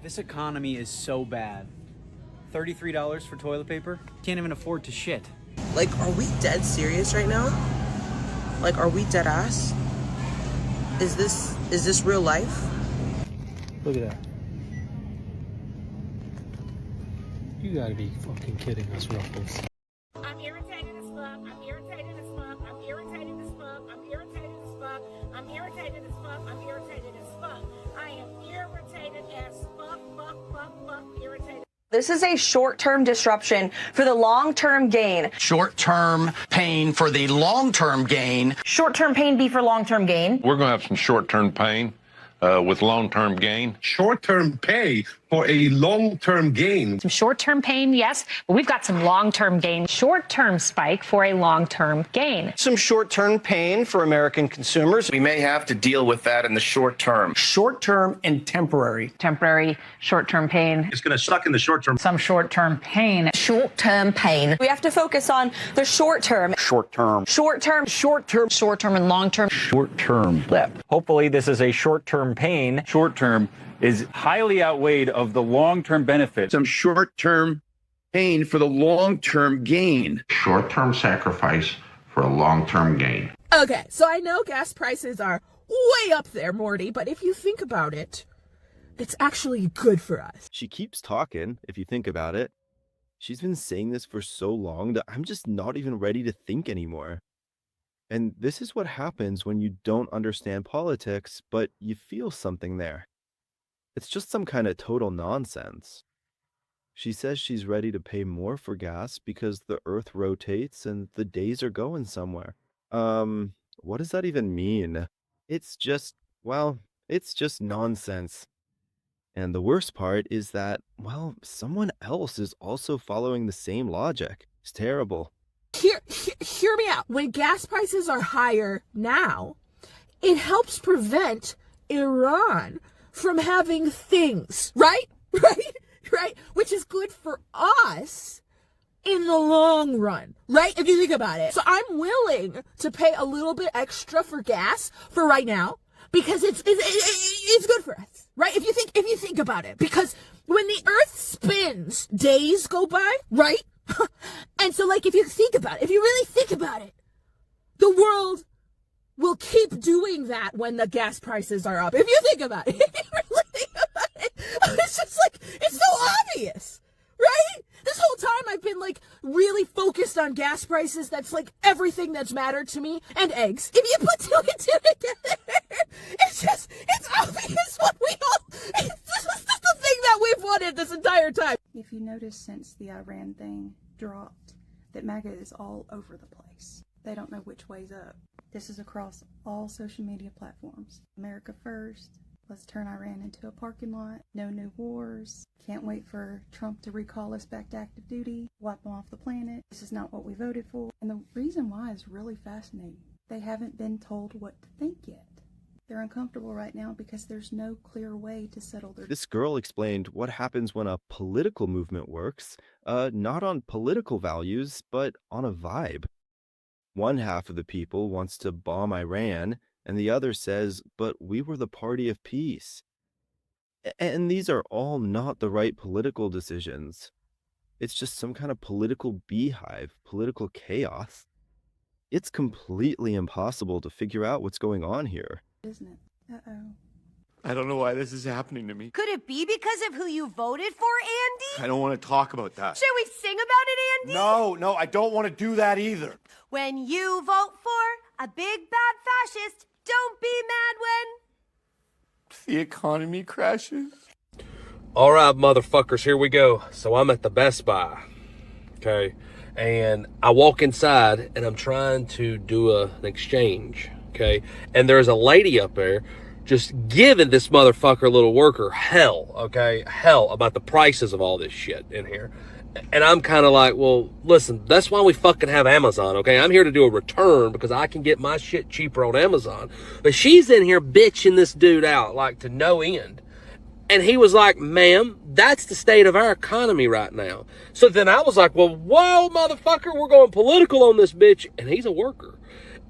This economy is so bad. $33 for toilet paper? Can't even afford to shit. Like, are we dead serious right now? Like, are we dead ass? Is this real life? Look at that. You gotta be fucking kidding us, Ruffles. I'm irritated as fuck. I'm irritated as fuck. I'm irritated as fuck. I'm irritated as fuck. I'm irritated as fuck. I'm irritated as fuck. I am irritated as fuck, irritated. This is a short-term disruption for the long-term gain. Short-term pain for the long-term gain. Short-term pain be for long-term gain. We're going to have some short-term pain with long-term gain. Short-term pay for a long-term gain. Some short-term pain, yes, but we've got some long-term gain. Short-term spike for a long-term gain. Some short-term pain for American consumers. We may have to deal with that in the short term. Short-term and temporary. Temporary short-term pain. It's going to suck in the short term. Some short-term pain. Short-term pain. We have to focus on the short-term. Short-term. Short-term. Short-term. Short-term and long-term. Short-term. Hopefully this is a short-term pain. Short-term is highly outweighed of the long-term benefit. Some short-term pain for the long-term gain. Short-term sacrifice for a long-term gain. Okay, so I know gas prices are way up there, Morty, but if you think about it, it's actually good for us. She keeps talking, if you think about it. She's been saying this for so long that I'm just not even ready to think anymore. And this is what happens when you don't understand politics, but you feel something there. It's just some kind of total nonsense. She says she's ready to pay more for gas because the earth rotates and the days are going somewhere. What does that even mean? It's just, well, it's just nonsense. And the worst part is that, well, someone else is also following the same logic. It's terrible. Hear me out. When gas prices are higher now, it helps prevent Iran from having things, right? Right? Which is good for us in the long run, right? If you think about it. So I'm willing to pay a little bit extra for gas for right now because it's good for us, right? If you think about it, because when the earth spins, days go by, right? And so, like, if you really think about it, the world will keep doing that when the gas prices are up. If you think about it, it's just like, it's so obvious, right? This whole time I've been like really focused on gas prices. That's like everything that's mattered to me, and eggs. If you put two and two together, it's obvious what we all, this is the thing that we've wanted this entire time. If you notice since the Iran thing dropped, that MAGA is all over the place. They don't know which way's up. This is across all social media platforms. America first. Let's turn Iran into a parking lot. No new wars. Can't wait for Trump to recall us back to active duty. Wipe them off the planet. This is not what we voted for. And the reason why is really fascinating. They haven't been told what to think yet. They're uncomfortable right now because there's no clear way to settle their... This girl explained what happens when a political movement works, not on political values, but on a vibe. One half of the people wants to bomb Iran, and the other says, but we were the party of peace. And these are all not the right political decisions. It's just some kind of political beehive, political chaos. It's completely impossible to figure out what's going on here. Isn't it? Uh-oh. I don't know why this is happening to me. Could it be because of who you voted for, Andy? I don't want to talk about that. Should we sing about it, Andy? No, I don't want to do that either. When you vote for a big bad fascist, don't be mad when the economy crashes. All right, motherfuckers, here we go. So I'm at the Best Buy, okay? And I walk inside, and I'm trying to do an exchange, okay? And there's a lady up there just giving this motherfucker little worker hell, okay? Hell about the prices of all this shit in here. And I'm kind of like, well, listen, that's why we fucking have Amazon, okay? I'm here to do a return because I can get my shit cheaper on Amazon. But she's in here bitching this dude out, like, to no end. And he was like, ma'am, that's the state of our economy right now. So then I was like, well, whoa, motherfucker, we're going political on this bitch. And he's a worker.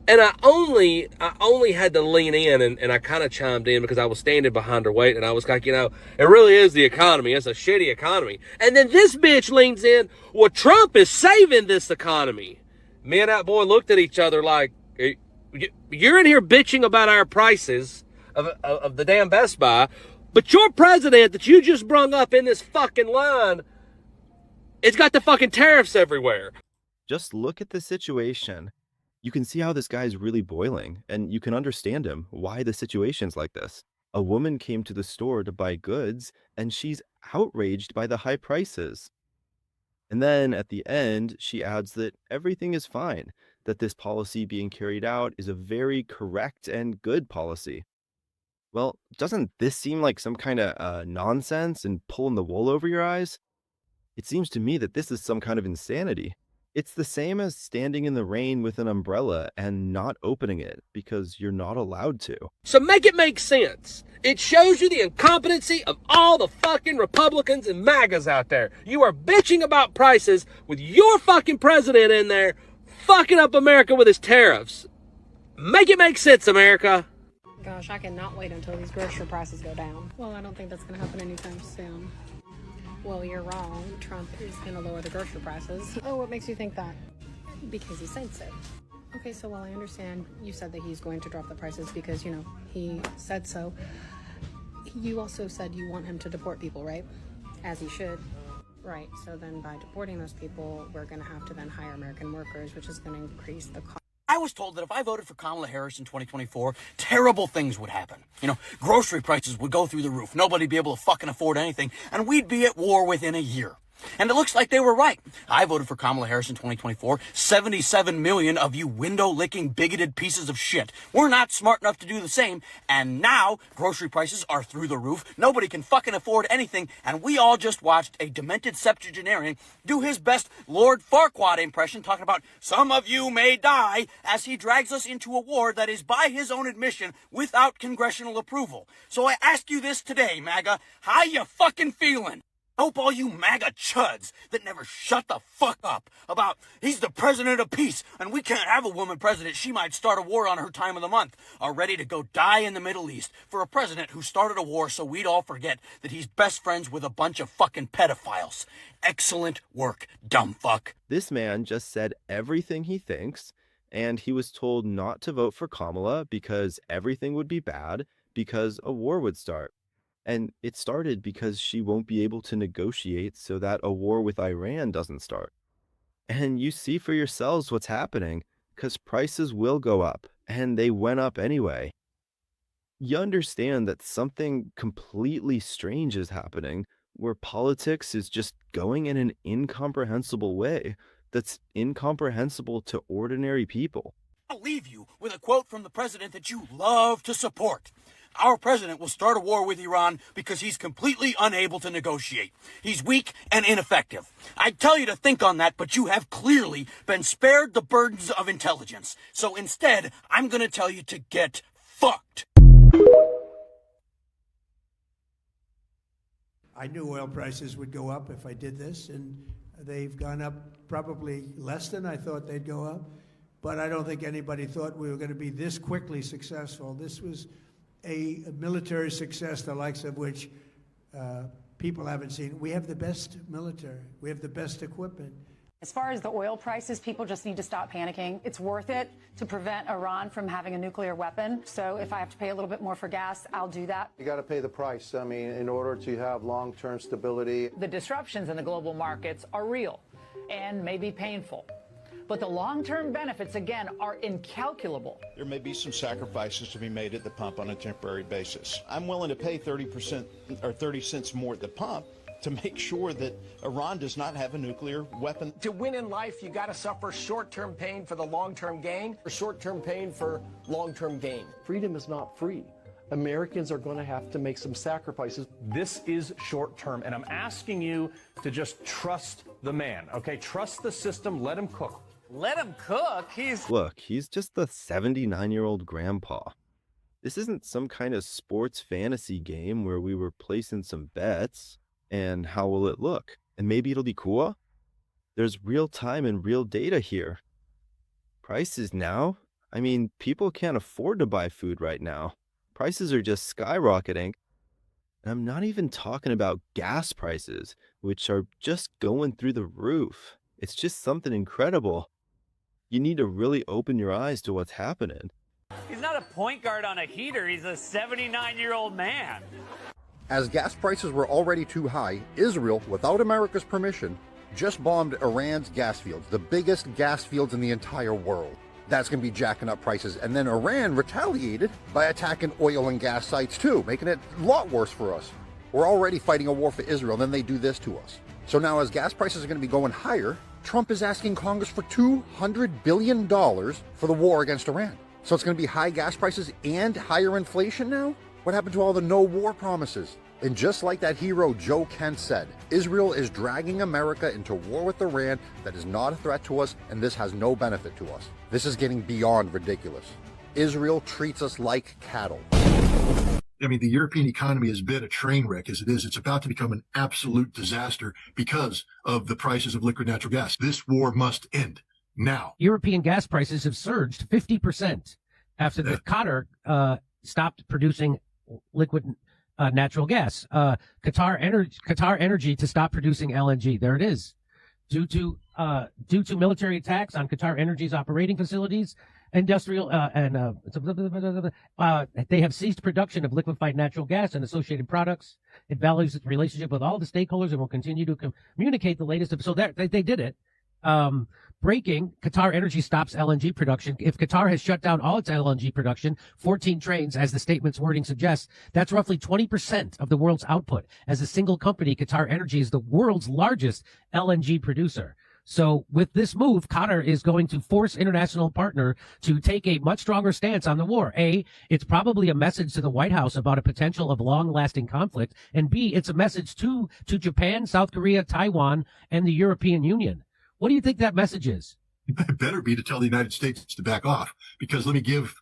And I only had to lean in, and I kind of chimed in because I was standing behind her weight, and I was like, it really is the economy. It's a shitty economy. And then this bitch leans in, well, Trump is saving this economy. Me and that boy looked at each other like, you're in here bitching about our prices of the damn Best Buy, but your president that you just brung up in this fucking line, it's got the fucking tariffs everywhere. Just look at the situation. You can see how this guy's really boiling, and you can understand him, why the situation's like this. A woman came to the store to buy goods, and she's outraged by the high prices. And then at the end, she adds that everything is fine, that this policy being carried out is a very correct and good policy. Well, doesn't this seem like some kind of nonsense and pulling the wool over your eyes? It seems to me that this is some kind of insanity. It's the same as standing in the rain with an umbrella and not opening it because you're not allowed to. So make it make sense. It shows you the incompetency of all the fucking Republicans and MAGAs out there. You are bitching about prices with your fucking president in there fucking up America with his tariffs. Make it make sense, America. Gosh, I cannot wait until these grocery prices go down. Well, I don't think that's going to happen anytime soon. Well, you're wrong. Trump is going to lower the grocery prices. Oh, what makes you think that? Because he said so. Okay, so while I understand you said that he's going to drop the prices because, he said so, you also said you want him to deport people, right? As he should. Right, so then by deporting those people, we're going to have to then hire American workers, which is going to increase the cost. I was told that if I voted for Kamala Harris in 2024, terrible things would happen. Grocery prices would go through the roof. Nobody'd be able to fucking afford anything, and we'd be at war within a year. And it looks like they were right. I voted for Kamala Harris in 2024. 77 million of you window-licking, bigoted pieces of shit. We're not smart enough to do the same. And now, grocery prices are through the roof. Nobody can fucking afford anything. And we all just watched a demented septuagenarian do his best Lord Farquaad impression, talking about, some of you may die, as he drags us into a war that is, by his own admission, without congressional approval. So I ask you this today, MAGA. How you fucking feeling? I hope all you MAGA chuds that never shut the fuck up about he's the president of peace and we can't have a woman president, she might start a war on her time of the month, are ready to go die in the Middle East for a president who started a war so we'd all forget that he's best friends with a bunch of fucking pedophiles. Excellent work, dumb fuck. This man just said everything he thinks, and he was told not to vote for Kamala because everything would be bad, because a war would start. And it started because she won't be able to negotiate so that a war with Iran doesn't start. And you see for yourselves what's happening, because prices will go up, and they went up anyway. You understand that something completely strange is happening, where politics is just going in an incomprehensible way that's incomprehensible to ordinary people. I'll leave you with a quote from the president that you love to support. Our president will start a war with Iran because he's completely unable to negotiate. He's weak and ineffective. I tell you to think on that, but you have clearly been spared the burdens of intelligence. So instead, I'm going to tell you to get fucked. I knew oil prices would go up if I did this, and they've gone up probably less than I thought they'd go up. But I don't think anybody thought we were going to be this quickly successful. This was a military success, the likes of which people haven't seen. We have the best military. We have the best equipment. As far as the oil prices, people just need to stop panicking. It's worth it to prevent Iran from having a nuclear weapon. So if I have to pay a little bit more for gas, I'll do that. You got to pay the price. I mean, in order to have long-term stability. The disruptions in the global markets are real and may be painful. But the long-term benefits, again, are incalculable. There may be some sacrifices to be made at the pump on a temporary basis. I'm willing to pay 30% or 30 cents more at the pump to make sure that Iran does not have a nuclear weapon. To win in life, you got to suffer short-term pain for the long-term gain, or short-term pain for long-term gain. Freedom is not free. Americans are going to have to make some sacrifices. This is short-term, and I'm asking you to just trust the man, okay? Trust the system, let him cook. Let him cook. Look, he's just the 79-year-old grandpa. This isn't some kind of sports fantasy game where we were placing some bets and how will it look? And maybe it'll be cool. There's real time and real data here. Prices now, I mean, people can't afford to buy food right now. Prices are just skyrocketing. And I'm not even talking about gas prices, which are just going through the roof. It's just something incredible. You need to really open your eyes to what's happening. He's not a point guard on a heater. He's a 79-year-old man. As gas prices were already too high, Israel, without America's permission, just bombed Iran's gas fields, the biggest gas fields in the entire world. That's going to be jacking up prices. And then Iran retaliated by attacking oil and gas sites too, making it a lot worse for us. We're already fighting a war for Israel, and then they do this to us. So now as gas prices are going to be going higher, Trump is asking Congress for $200 billion for the war against Iran. So it's going to be high gas prices and higher inflation now? What happened to all the no war promises? And just like that hero Joe Kent said, Israel is dragging America into war with Iran that is not a threat to us, and this has no benefit to us. This is getting beyond ridiculous. Israel treats us like cattle. I mean, the European economy has been a train wreck as it is. It's about to become an absolute disaster because of the prices of liquid natural gas. This war must end now. European gas prices have surged 50% after the Qatar stopped producing liquid natural gas. Qatar Energy to stop producing LNG. There it is. Due to military attacks on Qatar Energy's operating facilities, industrial they have ceased production of liquefied natural gas and associated products. It values its relationship with all the stakeholders and will continue to communicate the latest. So they did it. Breaking, Qatar Energy stops LNG production. If Qatar has shut down all its LNG production, 14 trains, as the statement's wording suggests, that's roughly 20% of the world's output. As a single company, Qatar Energy is the world's largest LNG producer. So with this move, Qatar is going to force international partner to take a much stronger stance on the war. A, it's probably a message to the White House about a potential of long-lasting conflict. And B, it's a message to Japan, South Korea, Taiwan, and the European Union. What do you think that message is? It better be to tell the United States to back off, because let me give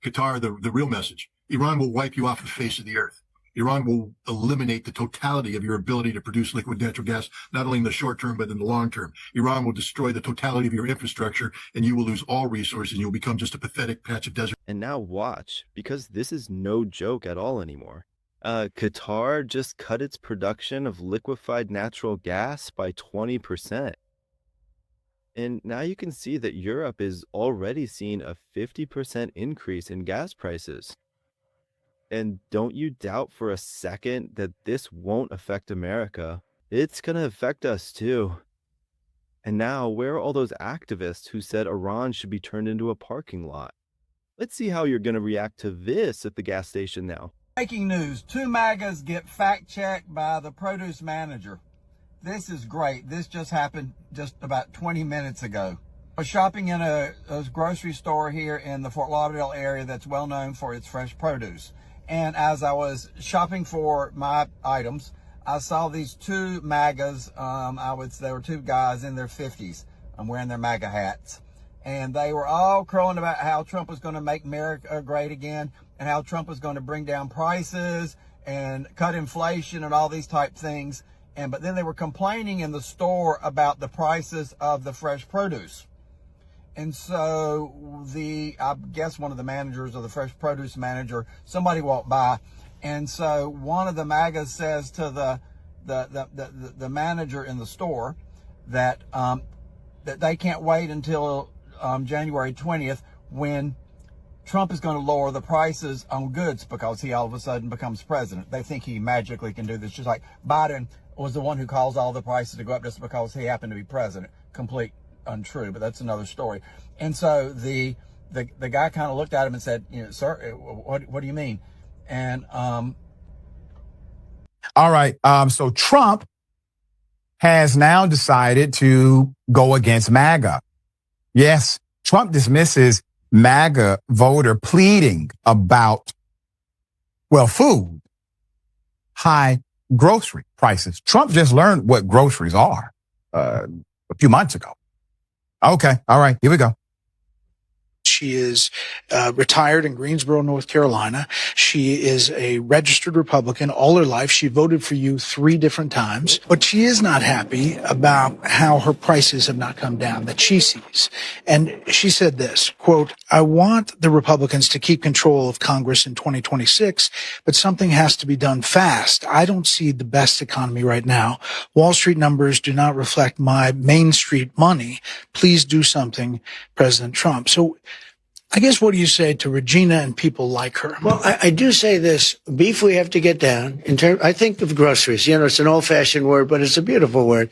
Qatar the real message. Iran will wipe you off the face of the earth. Iran will eliminate the totality of your ability to produce liquid natural gas, not only in the short term, but in the long term. Iran will destroy the totality of your infrastructure, and you will lose all resources, and you'll become just a pathetic patch of desert. And now watch, because this is no joke at all anymore. Qatar just cut its production of liquefied natural gas by 20%. And now you can see that Europe is already seeing a 50% increase in gas prices. And don't you doubt for a second that this won't affect America. It's going to affect us too. And now, where are all those activists who said Iran should be turned into a parking lot? Let's see how you're going to react to this at the gas station now. Breaking news, 2 MAGAs get fact-checked by the produce manager. This is great. This just happened just about 20 minutes ago. I was shopping in a grocery store here in the Fort Lauderdale area that's well known for its fresh produce. And as I was shopping for my items, I saw these 2 MAGAs. They were 2 guys in their 50s. Wearing their MAGA hats. And they were all crowing about how Trump was going to make America great again, and how Trump was going to bring down prices and cut inflation and all these type things. But then they were complaining in the store about the prices of the fresh produce. And so I guess one of the managers, or the fresh produce manager, somebody walked by. And so one of the MAGAs says to the manager in the store that they can't wait until January 20th, when Trump is going to lower the prices on goods because he all of a sudden becomes president. They think he magically can do this, just like Biden was the one who caused all the prices to go up just because he happened to be president. Complete untrue, but that's another story. And so the guy kind of looked at him and said, sir, what do you mean? And all right. So Trump has now decided to go against MAGA. Yes, Trump dismisses MAGA voter pleading about, food, high grocery prices. Trump just learned what groceries are a few months ago. Okay. All right. Here we go. She is retired in Greensboro, North Carolina. She is a registered Republican all her life. She voted for you 3 different times, but she is not happy about how her prices have not come down that she sees. And she said this, quote, I want the Republicans to keep control of Congress in 2026, but something has to be done fast. I don't see the best economy right now. Wall Street numbers do not reflect my Main Street money. Please do something, President Trump. So I guess what do you say to Regina and people like her? Well, I do say this. Beef we have to get down. I think of groceries. You know, it's an old-fashioned word, but it's a beautiful word.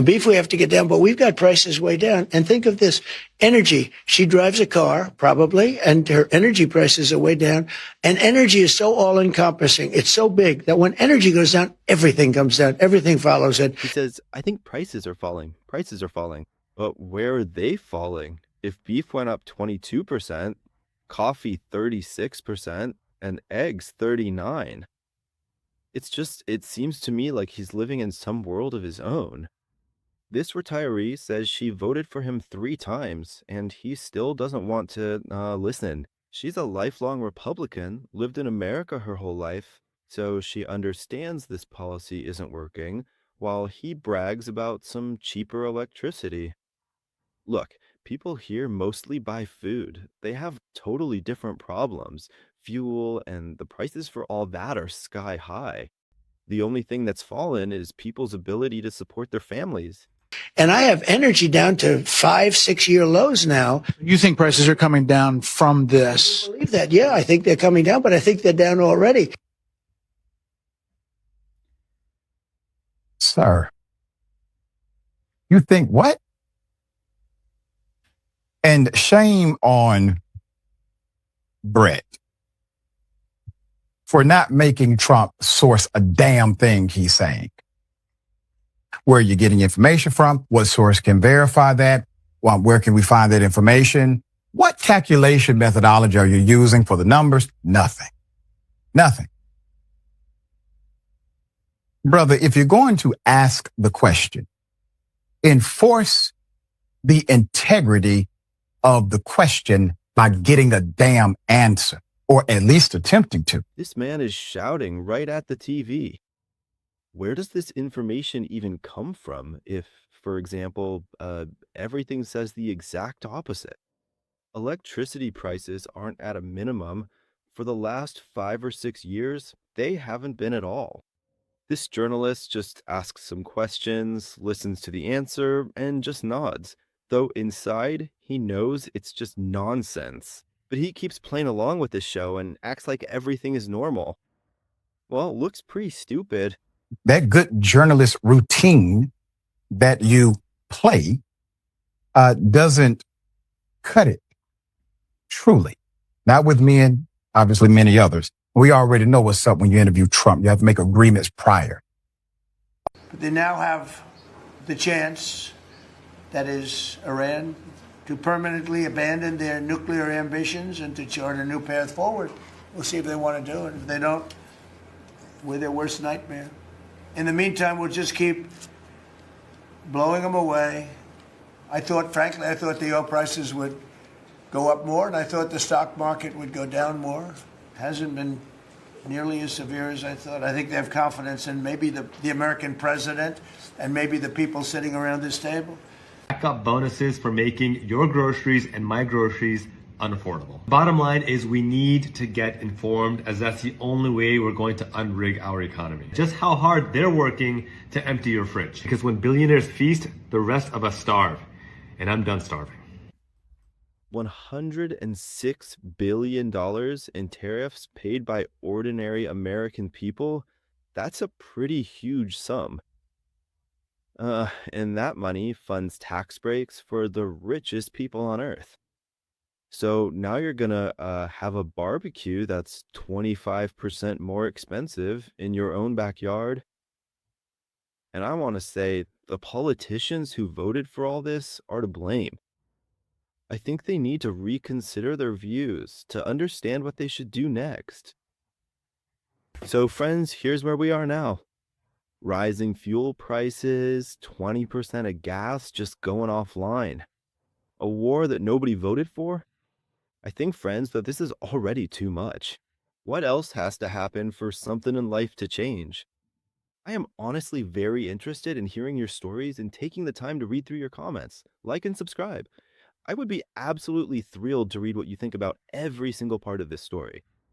Beef we have to get down, but we've got prices way down. And think of this. Energy. She drives a car, probably, and her energy prices are way down. And energy is so all-encompassing. It's so big that when energy goes down, everything comes down. Everything follows it. He says, I think prices are falling. Prices are falling. But where are they falling? If beef went up 22%, coffee 36%, and eggs 39%, it seems to me like he's living in some world of his own. This retiree says she voted for him 3 times, and he still doesn't want to listen. She's a lifelong Republican, lived in America her whole life, so she understands this policy isn't working, while he brags about some cheaper electricity. Look, people here mostly buy food. They have totally different problems. Fuel and the prices for all that are sky high. The only thing that's fallen is people's ability to support their families. And I have energy down to 5-6-year lows now. You think prices are coming down from this? I believe that. Yeah, I think they're coming down, but I think they're down already. Sir, you think what? And shame on Brett for not making Trump source a damn thing he's saying. Where are you getting information from? What source can verify that? Well, where can we find that information? What calculation methodology are you using for the numbers? Nothing. Nothing. Brother, if you're going to ask the question, enforce the integrity of the question by getting a damn answer, or at least attempting to. This man is shouting right at the TV. Where does this information even come from if, for example, everything says the exact opposite? Electricity prices aren't at a minimum. For the last 5 or 6 years, they haven't been at all. This journalist just asks some questions, listens to the answer, and just nods. Though inside, he knows it's just nonsense. But he keeps playing along with this show and acts like everything is normal. Well, it looks pretty stupid. That good journalist routine that you play doesn't cut it. Truly. Not with me and obviously many others. We already know what's up when you interview Trump. You have to make agreements prior. But they now have the chance, that is Iran, to permanently abandon their nuclear ambitions and to chart a new path forward. We'll see if they want to do it. If they don't, we're their worst nightmare. In the meantime, we'll just keep blowing them away. Frankly, I thought the oil prices would go up more, and I thought the stock market would go down more. It hasn't been nearly as severe as I thought. I think they have confidence in maybe the American president and maybe the people sitting around this table. Backup bonuses for making your groceries and my groceries unaffordable. Bottom line is we need to get informed, as that's the only way we're going to unrig our economy. Just how hard they're working to empty your fridge. Because when billionaires feast, the rest of us starve. And I'm done starving. $106 billion in tariffs paid by ordinary American people? That's a pretty huge sum. And that money funds tax breaks for the richest people on earth. So now you're gonna have a barbecue that's 25% more expensive in your own backyard. And I want to say the politicians who voted for all this are to blame. I think they need to reconsider their views to understand what they should do next. So friends, here's where we are now. Rising fuel prices, 20% of gas just going offline. A war that nobody voted for? I think, friends, that this is already too much. What else has to happen for something in life to change? I am honestly very interested in hearing your stories and taking the time to read through your comments. Like and subscribe. I would be absolutely thrilled to read what you think about every single part of this story.